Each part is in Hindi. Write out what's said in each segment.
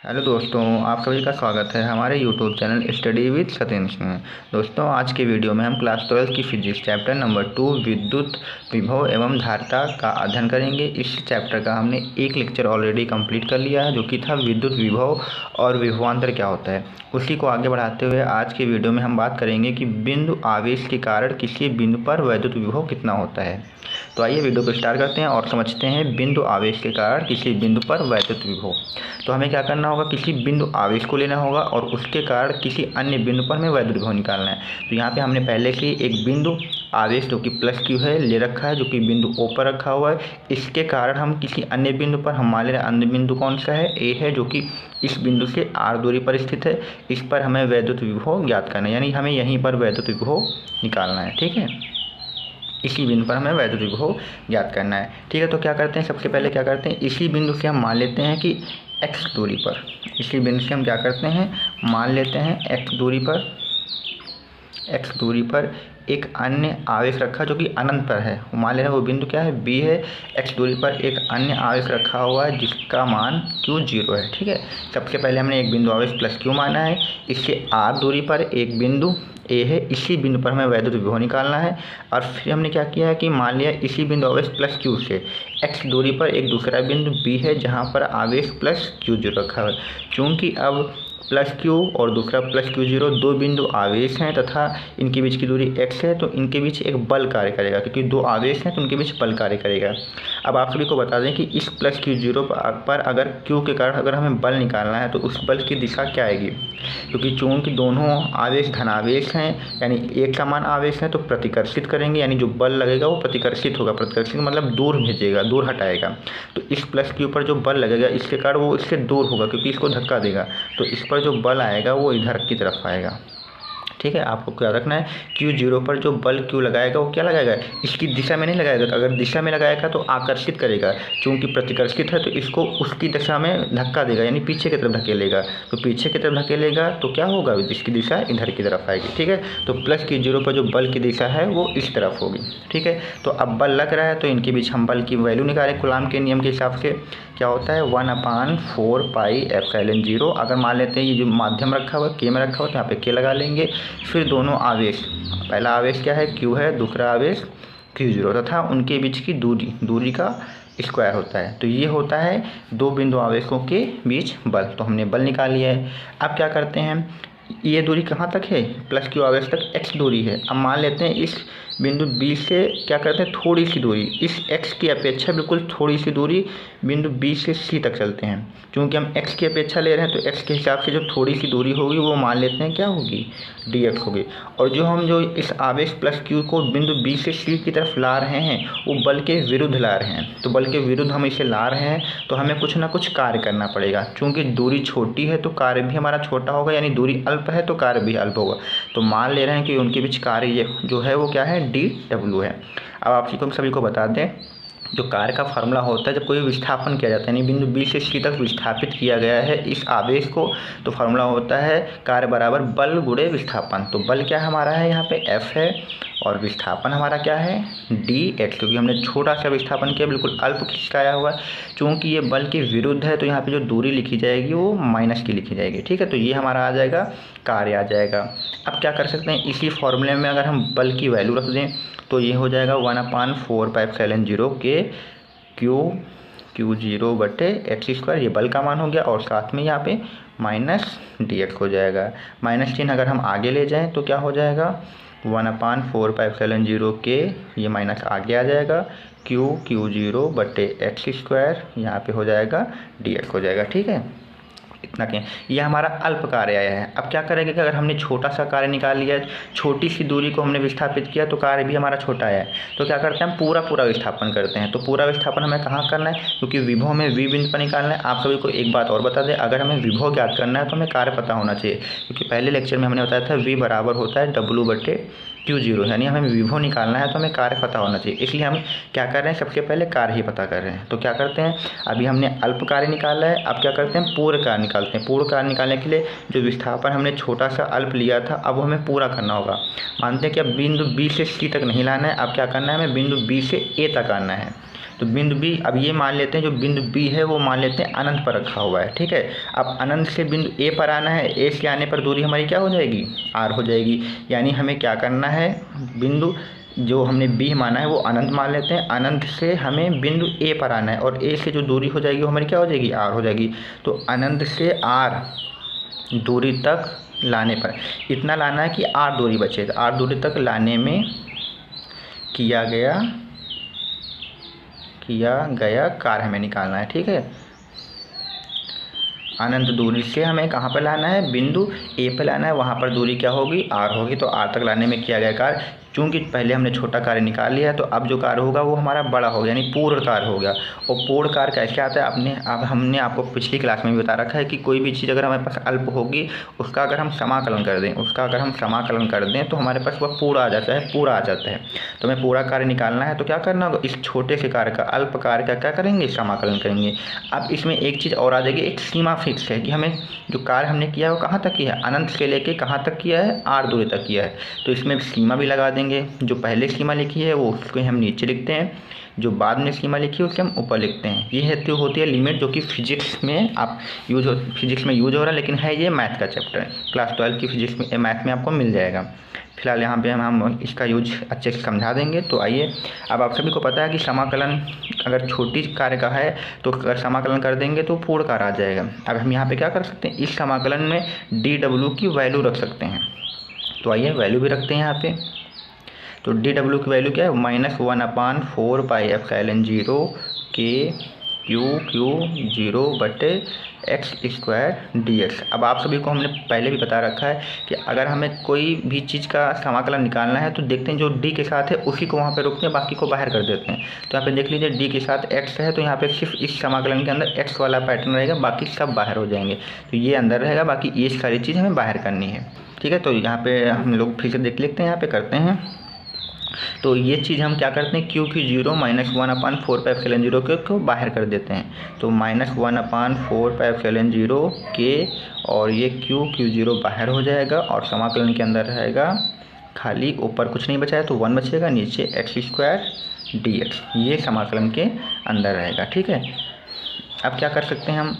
हेलो दोस्तों, आप सभी का स्वागत है हमारे YouTube channel study with Satish में। दोस्तों, आज के वीडियो में हम क्लास 12 की फिजिक्स चैप्टर नंबर 2 विद्युत विभव एवं धारिता का अध्ययन करेंगे। इस चैप्टर का हमने एक लेक्चर ऑलरेडी कंप्लीट कर लिया है, जो कि था विद्युत विभव और विभवांतर क्या होता है। उसी को आगे बढ़ाते हुए आज के वीडियो में हम बात करेंगे कि बिंदु आवेश के कारण किसी बिंदु पर वैद्युत विभव कितना होता है। तो आइए वीडियो को स्टार्ट करते हैं और समझते हैं बिंदु आवेश के कारण किसी बिंदु पर वैद्युत विभव। तो हमें क्या करना होगा, किसी बिंदु आवेश को लेना होगा और उसके कारण किसी अन्य बिंदु पर हमें वैद्युत विभव निकालना है। तो यहाँ पे हमने पहले से एक बिंदु आवेश जो कि प्लस क्यू है ले रखा है, जो कि बिंदु ओ पर रखा हुआ है। इसके कारण हम किसी अन्य बिंदु पर, हम मान ले रहे हैं अन्य बिंदु कौन सा है, ए है, जो कि इस बिंदु से आर दूरी पर स्थित है। इस पर हमें वैद्युत विभव ज्ञात करना है, यानी हमें यहीं पर वैद्युत विभव निकालना है। ठीक है, इसी बिंदु पर हमें वैद्युत विभव ज्ञात करना है। ठीक है, तो क्या करते हैं, सबसे पहले क्या करते हैं, इसी बिंदु से हम मान लेते हैं कि x दूरी पर, इसी बिंदु से हम क्या करते हैं, मान लेते हैं x दूरी पर एक अन्य आवेश रखा जो कि अनंत पर है। मान ले रहे हैं वो बिंदु क्या है, b है। x दूरी पर एक अन्य आवेश रखा हुआ है जिसका मान q 0 है। ठीक है, सबसे पहले हमने एक बिंदु आवेश प्लस q माना है। इसके r दूरी पर एक बिंदु ए है, इसी बिंदु पर हमें वैद्युत विभव निकालना है। और फिर हमने क्या किया है कि मान लिया इसी बिंदु आवेश प्लस क्यू से x दूरी पर एक दूसरा बिंदु b है जहाँ पर आवेश प्लस q0 रखा है। चूँकि अब प्लस क्यू और दूसरा प्लस Q0 दो बिंदु आवेश हैं तथा इनके बीच की दूरी x है, तो इनके बीच एक बल कार्य करेगा, क्योंकि दो आवेश हैं तो उनके बीच बल कार्य करेगा। अब आप सभी को बता दें कि इस प्लस Q0 पर अगर Q के कारण अगर हमें बल निकालना है तो उस बल की दिशा क्या आएगी, क्योंकि चूँकि दोनों आवेश धनावेश हैं, यानी एक समान आवेश है, तो प्रतिकर्षित करेंगे, यानी जो बल लगेगा वो प्रतिकर्षित होगा। प्रतिकर्षित मतलब दूर भेजेगा, दूर हटाएगा। तो इस प्लस Q पर जो बल लगेगा इसके कारण वो इससे दूर होगा, क्योंकि इसको धक्का देगा, तो इस पर जो बल आएगा वो इधर की तरफ आएगा। ठीक है, आपको क्या रखना है, Q0 पर जो बल Q लगाएगा वो क्या लगाएगा, इसकी दिशा में नहीं लगाएगा। तो अगर दिशा में लगाएगा तो आकर्षित करेगा, चूँकि प्रतिकर्षित है तो इसको उसकी दिशा में धक्का देगा, यानी पीछे की तरफ धकेलेगा। तो पीछे की तरफ धकेलेगा तो क्या होगा, इसकी दिशा इधर की तरफ आएगी। ठीक है, तो प्लस Q0 पर जो बल की दिशा है वो इस तरफ होगी। ठीक है, तो अब बल लग रहा है तो इनके बीच हम बल की वैल्यू निकालें कूलाम के नियम के हिसाब से। क्या होता है, 1/4 पाई एप्सिलॉन 0। अगर मान लेते हैं ये जो माध्यम रखा हुआ है के में रखा हुआ है तो यहाँ पे के लगा लेंगे। फिर दोनों आवेश, पहला आवेश क्या है, q है, दूसरा आवेश Q0 तथा उनके बीच की दूरी का स्क्वायर होता है। तो ये होता है दो बिंदु आवेशों के बीच बल। तो हमने बल निकाल लिया है। अब क्या करते हैं, ये दूरी कहाँ तक है, प्लस Q आवेश तक x दूरी है। अब मान लेते हैं इस बिंदु B से क्या करते हैं, थोड़ी सी दूरी, इस x की अपेक्षा बिल्कुल थोड़ी सी दूरी बिंदु B से C तक चलते हैं। क्योंकि हम x की अपेक्षा ले रहे हैं तो x के हिसाब से जो थोड़ी सी दूरी होगी वो मान लेते हैं क्या होगी, dx होगी। और जो इस आवेश प्लस Q को बिंदु B से C की तरफ ला रहे हैं वो बल के विरुद्ध ला रहे हैं। तो बल के विरुद्ध हम इसे ला रहे हैं तो हमें कुछ ना कुछ कार्य करना पड़ेगा। चूँकि दूरी छोटी है तो कार्य भी हमारा छोटा होगा, यानी दूरी अल्प है तो कार्य भी अल्प होगा। तो मान ले रहे हैं कि उनके बीच कार्य जो है वो क्या है, dw है। अब आप सभी को बता दें, जो कार्य का फार्मूला होता है जब कोई विस्थापन किया जाता है, यानी बिंदु B से C तक विस्थापित किया गया है इस आवेश को, तो फार्मूला होता है कार्य बराबर बल गुणे विस्थापन। तो बल क्या हमारा है, यहाँ पे F है, और विस्थापन हमारा क्या है, dx, क्योंकि हमने छोटा सा विस्थापन किया, बिल्कुल अल्प खिंचाया हुआ है। चूँकि ये बल के विरुद्ध है तो यहाँ पे जो दूरी लिखी जाएगी वो माइनस की लिखी जाएगी। ठीक है, तो ये हमारा आ जाएगा, कार्य आ जाएगा। अब क्या कर सकते हैं, इसी फॉर्मूले में अगर हम बल की वैल्यू रख दें तो ये हो जाएगा 1/4 पाई एप्सिलॉन 0 के Q0 बटे x²। ये बल का मान हो गया, और साथ में यहाँ पे माइनस dx हो जाएगा। माइनस चिन्ह अगर हम आगे ले जाएं तो क्या हो जाएगा, 1/4 पाई एप्सिलॉन 0 के, ये माइनस आगे आ जाएगा, Q0 बटे x², यहाँ पे हो जाएगा dx हो जाएगा। ठीक है, इतना क्या, ये हमारा अल्प कार्य आया है। अब क्या करेंगे कि अगर हमने छोटा सा कार्य निकाल लिया, छोटी सी दूरी को हमने विस्थापित किया तो कार्य भी हमारा छोटा आया है। तो क्या करते हैं, हम पूरा विस्थापन करते हैं। तो पूरा विस्थापन हमें कहाँ करना है, क्योंकि विभव में v बिंदु पर निकालना है। आप सभी को एक बात और बता दें, अगर हमें विभव ज्ञात करना है तो हमें कार्य पता होना चाहिए, क्योंकि पहले लेक्चर में हमने बताया था v बराबर होता है w बटे Q0, यानी हमें विभव निकालना है तो हमें कार्य पता होना चाहिए। इसलिए हम क्या कर रहे हैं, सबसे पहले कार्य ही पता कर रहे हैं। तो क्या करते हैं, अभी हमने अल्प कार्य निकाला है, अब क्या करते हैं, पूर्ण कार्य निकालते हैं। पूर्ण कार्य निकालने के लिए जो विस्थापन हमने छोटा सा अल्प लिया था अब हमें पूरा करना होगा। मानते हैं कि अब बिंदु B से C तक नहीं लाना है, अब क्या करना है, हमें बिंदु B से A तक आना है। तो बिंदु बी, अब ये मान लेते हैं जो बिंदु बी है वो मान लेते हैं अनंत पर रखा हुआ है, ठीक है। अब अनंत से बिंदु ए पर आना है, ए से आने पर दूरी हमारी क्या हो जाएगी, आर हो जाएगी। यानी हमें क्या करना है, बिंदु जो हमने बी माना है वो अनंत मान लेते हैं, अनंत से हमें बिंदु ए पर आना है और ए से जो दूरी हो जाएगी वो हमारी क्या हो जाएगी, आर हो जाएगी। तो अनंत से आर दूरी तक लाने पर इतना लाना है कि आर दूरी बचे, तो आर दूरी तक लाने में किया गया कार्य हमें निकालना है, ठीक है। अनंत दूरी से हमें कहाँ पर लाना है, बिंदु ए पर लाना है, वहाँ पर दूरी क्या होगी, आर होगी। तो आर तक लाने में किया गया कार्य, चूँकि पहले हमने छोटा कार्य निकाल लिया है तो अब जो कार्य होगा वो हमारा बड़ा हो गया, यानी पूर्ण कार्य हो गया। और पूर्ण कार्य कैसे आता है, अब हमने आपको पिछली क्लास में भी बता रखा है कि कोई भी चीज़ अगर हमारे पास अल्प होगी उसका अगर हम समाकलन कर दें तो हमारे पास वह पूरा आ जाता है, तो हमें पूरा कार्य निकालना है तो क्या करना होगा, इस छोटे से कार्य का, अल्प कार्य का क्या करेंगे, समाकलन करेंगे। अब इसमें एक चीज़ और आ जाएगी, एक सीमा फिक्स है कि हमें जो कार्य हमने किया है वो कहाँ तक किया है, अनंत से लेके कहाँ तक किया है, आर दूरी तक किया है। तो इसमें सीमा भी लगा देंगे, जो पहले सीमा लिखी है वो उसको हम नीचे लिखते हैं, जो बाद में सीमा लिखी है उसके हम ऊपर लिखते हैं। ये होती है लिमिट, जो कि फिजिक्स में यूज हो रहा है, लेकिन है ये मैथ का चैप्टर है, क्लास 12 की फिजिक्स में, मैथ में आपको मिल जाएगा। फिलहाल यहाँ पे हम इसका यूज अच्छे से समझा देंगे। तो आइए, अब आप सभी को पता है कि समाकलन अगर छोटी कार्य का है तो अगर समाकलन कर देंगे तो पूर्ण कार्य आ जाएगा। अब हम यहाँ पे क्या कर सकते हैं, इस समाकलन में dw की वैल्यू रख सकते हैं। तो आइए वैल्यू भी रखते हैं यहाँ पे। तो dw की वैल्यू क्या है, -1/4 पाई एप्सिलॉन 0 के क्यू 0/x² dx। अब आप सभी को हमने पहले भी बता रखा है कि अगर हमें कोई भी चीज़ का समाकलन निकालना है तो देखते हैं जो d के साथ है उसी को वहाँ पे रोकते हैं, बाकी को बाहर कर देते हैं। तो यहाँ पे देख लीजिए d के साथ x है तो यहाँ पे सिर्फ इस समाकलन के अंदर x वाला पैटर्न रहेगा, बाकी सब बाहर हो जाएंगे। तो ये अंदर रहेगा, बाकी ये सारी चीज़ हमें बाहर करनी है, ठीक है। तो यहाँ पे हम लोग फिर से देख लेते हैं, यहाँ पे करते हैं। तो ये चीज़ हम क्या करते हैं, क्यू 0 -1/4 पाई एप्सिलॉन 0 को बाहर कर देते हैं। तो -1/4 पाई एप्सिलॉन 0 के, और ये क्यू 0 बाहर हो जाएगा और समाकलन के अंदर रहेगा खाली, ऊपर कुछ नहीं बचा है तो 1 बचेगा, नीचे x² dx, ये समाकलन के अंदर रहेगा, ठीक है। अब क्या कर सकते हैं हम,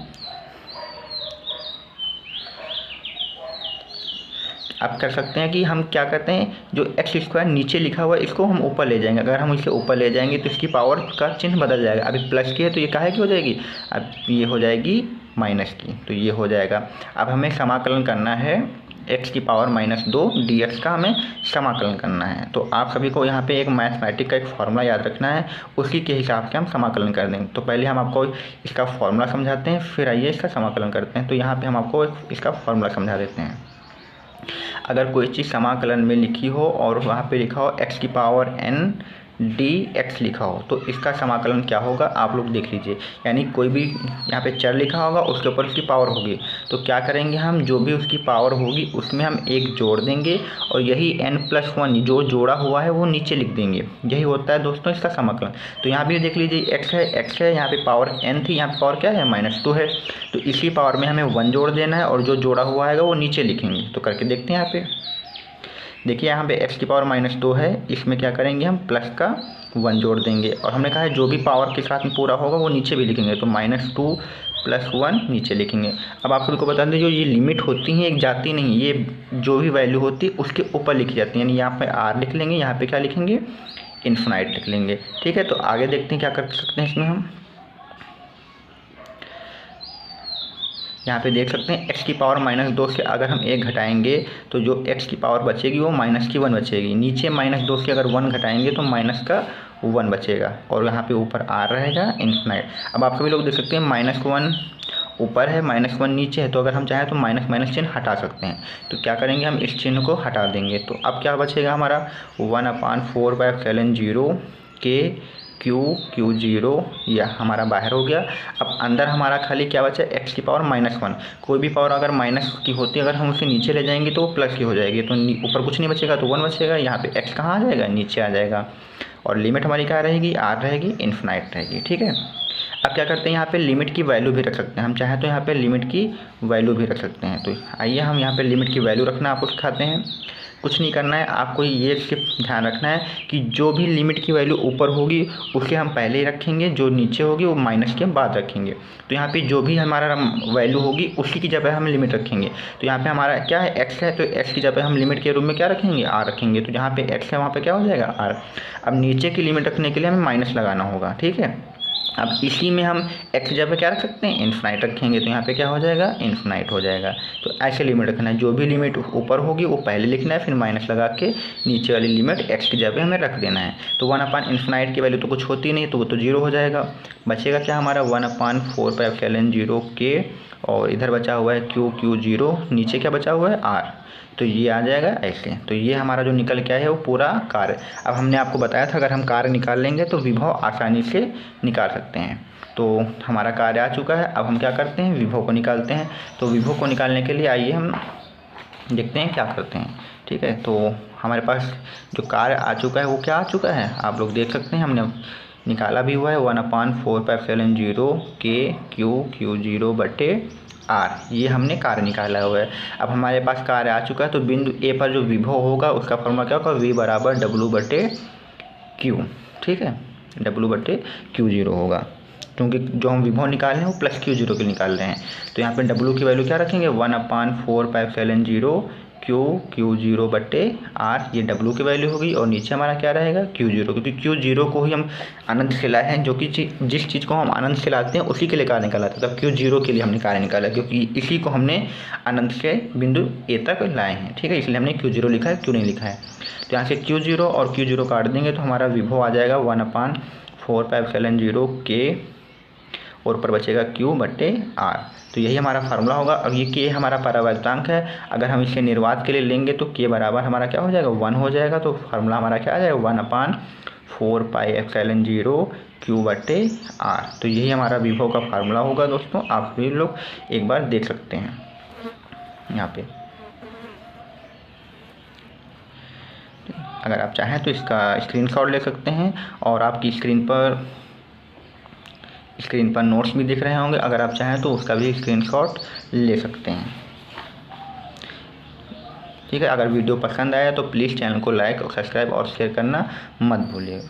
अब कर सकते हैं कि हम क्या करते हैं, जो x² नीचे लिखा हुआ है इसको हम ऊपर ले जाएंगे। अगर हम इसे ऊपर ले जाएंगे तो इसकी पावर का चिन्ह बदल जाएगा। अभी प्लस की है तो ये काहे की हो जाएगी, अब ये हो जाएगी माइनस की, तो ये हो जाएगा। अब हमें समाकलन करना है x⁻² dx का, हमें समाकलन करना है। तो आप सभी को यहाँ पे एक मैथमेटिक का एक फार्मूला याद रखना है, उसी के हिसाब से हम समाकलन कर देंगे। तो पहले हम आपको इसका फार्मूला समझाते हैं, फिर आइए इसका समाकलन करते हैं। तो यहाँ पर हम आपको इसका फार्मूला समझा देते हैं। अगर कोई चीज़ समाकलन में लिखी हो और वहाँ पे लिखा हो x⁻n dx लिखा हो तो इसका समाकलन क्या होगा, आप लोग देख लीजिए। यानी कोई भी यहाँ पे चर लिखा होगा उसके ऊपर उसकी पावर होगी, तो क्या करेंगे हम, जो भी उसकी पावर होगी उसमें हम एक जोड़ देंगे और यही n+1 जो जोड़ा हुआ है वो नीचे लिख देंगे। यही होता है दोस्तों इसका समाकलन। तो यहाँ भी देख लीजिए x है, यहाँ पे पावर n थी, यहाँ पे पावर क्या है, -2 है। तो इसी पावर में हमें 1 जोड़ देना है और जो जोड़ा हुआ है वो नीचे लिखेंगे। तो करके देखते हैं। यहाँ पे देखिए, यहाँ पे x⁻² है, इसमें क्या करेंगे हम, प्लस का 1 जोड़ देंगे और हमने कहा है जो भी पावर के साथ में पूरा होगा वो नीचे भी लिखेंगे। तो -2 + 1 नीचे लिखेंगे। अब आप सभी को बता दें, जो ये लिमिट होती हैं एक जाती नहीं, ये जो भी वैल्यू होती है उसके ऊपर लिखी जाती है। यानी यहाँ पे r लिख लेंगे, यहाँ पे क्या लिखेंगे, इन्फिनाइट लिख लेंगे, ठीक है। तो आगे देखते हैं क्या कर सकते हैं इसमें हम। यहाँ पे देख सकते हैं x⁻² से अगर हम 1 घटाएंगे तो जो x की पावर बचेगी वो -1 बचेगी। नीचे -2 से अगर 1 घटाएंगे तो -1 बचेगा और यहाँ पे ऊपर r रहेगा इन्फिनाइट। अब आप सभी लोग देख सकते हैं -1 ऊपर है, -1 नीचे है, तो अगर हम चाहें तो माइनस चिन्ह हटा सकते हैं। तो क्या करेंगे, हम इस चिन्ह को हटा देंगे। तो अब क्या बचेगा हमारा, 1/4 पाई एप्सिलॉन 0 के क्यू 0, यह हमारा बाहर हो गया। अब अंदर हमारा खाली क्या बचा, x⁻−1। कोई भी पावर अगर माइनस की होती है, अगर हम उसे नीचे ले जाएंगे तो वो प्लस की हो जाएगी। तो ऊपर कुछ नहीं बचेगा तो 1 बचेगा। यहाँ पे x कहाँ आ जाएगा, नीचे आ जाएगा। और लिमिट हमारी क्या रहेगी, r रहेगी, इन्फिनाइट रहेगी, ठीक है। अब क्या करते हैं, यहाँ पे लिमिट की वैल्यू भी रख सकते हैं। हम चाहें तो यहाँ पे लिमिट की वैल्यू भी रख सकते हैं। तो आइए हम यहाँ पे लिमिट की वैल्यू रखना आपको सिखाते हैं। कुछ नहीं करना है, आपको ये सिर्फ ध्यान रखना है कि जो भी लिमिट की वैल्यू ऊपर होगी उसे हम पहले ही रखेंगे, जो नीचे होगी वो माइनस के बाद रखेंगे। तो यहाँ पे जो भी हमारा वैल्यू होगी उसी की जगह हम लिमिट रखेंगे। तो यहाँ पे हमारा क्या है, x है, तो x की जगह हम लिमिट के रूप में क्या रखेंगे, r रखेंगे। तो जहाँ पे x है वहाँ पे क्या हो जाएगा, r। अब नीचे की लिमिट रखने के लिए हमें माइनस लगाना होगा, ठीक है। अब इसी में हम x जगह पे क्या रख सकते हैं, इन्फिनाइट रखेंगे। तो यहाँ पे क्या हो जाएगा, इन्फिनाइट हो जाएगा। तो ऐसे लिमिट रखना है, जो भी लिमिट ऊपर होगी वो पहले लिखना है, फिर माइनस लगा के नीचे वाली लिमिट x की जगह हमें रख देना है। तो 1/इन्फिनाइट की वैल्यू तो कुछ होती नहीं, तो वो तो 0 हो जाएगा। बचेगा क्या हमारा 1/4πε0 k, और इधर बचा हुआ है q0, नीचे क्या बचा हुआ है, r। तो ये आ जाएगा ऐसे। तो ये हमारा जो निकल के आया है वो पूरा कार्य। अब हमने आपको बताया था अगर हम कार्य निकाल लेंगे तो विभव आसानी से निकाल सकते हैं। तो हमारा कार्य आ चुका है, अब हम क्या करते हैं, विभव को निकालते हैं। तो विभव को निकालने के लिए आइए हम देखते हैं क्या करते हैं, ठीक है। तो हमारे पास जो कार्य आ चुका है वो क्या आ चुका है, आप लोग देख सकते हैं, हमने निकाला भी हुआ है 1/4πε0 k q0/r। ये हमने कार्य निकाला हुआ है। अब हमारे पास कार्य आ चुका है, तो बिंदु ए पर जो विभव होगा उसका फॉर्मूला क्या होगा, v = w/q, ठीक है, w/q0 होगा, क्योंकि जो हम विभव निकाल रहे हैं वो +q0 के निकाल रहे हैं। तो यहाँ पे w की वैल्यू क्या रखेंगे, 1/4πε0 q0/r, ये w की वैल्यू होगी, और नीचे हमारा क्या रहेगा, q0, क्योंकि q0 को ही हम अनंत से लाए हैं, जो कि जिस चीज़ को हम अनंत से लाते हैं उसी के लिए कार्य निकाला था। तब q0 के लिए हमने कार्य निकाला, क्योंकि इसी को हमने अनंत से बिंदु a तक लाए हैं, ठीक है, इसलिए हमने q0 लिखा है, q नहीं लिखा है। तो यहाँ से q0 और q0 काट देंगे तो हमारा विभव आ जाएगा 1/4πε0 k, और ऊपर बचेगा q/r। तो यही हमारा फार्मूला होगा। अब ये k हमारा परावर्तांक है, अगर हम इसे निर्वात के लिए लेंगे तो k बराबर हमारा क्या हो जाएगा, 1 हो जाएगा। तो फार्मूला हमारा क्या आ जाएगा, 1/4πε0 q/r। तो यही हमारा विभव का फार्मूला होगा दोस्तों, आप भी लोग एक बार देख सकते हैं यहाँ पे। अगर आप चाहें तो इसका स्क्रीनशॉट ले सकते हैं, और आपकी स्क्रीन पर नोट्स भी दिख रहे होंगे, अगर आप चाहें तो उसका भी स्क्रीनशॉट ले सकते हैं, ठीक है। अगर वीडियो पसंद आया तो प्लीज़ चैनल को लाइक और सब्सक्राइब और शेयर करना मत भूलिएगा।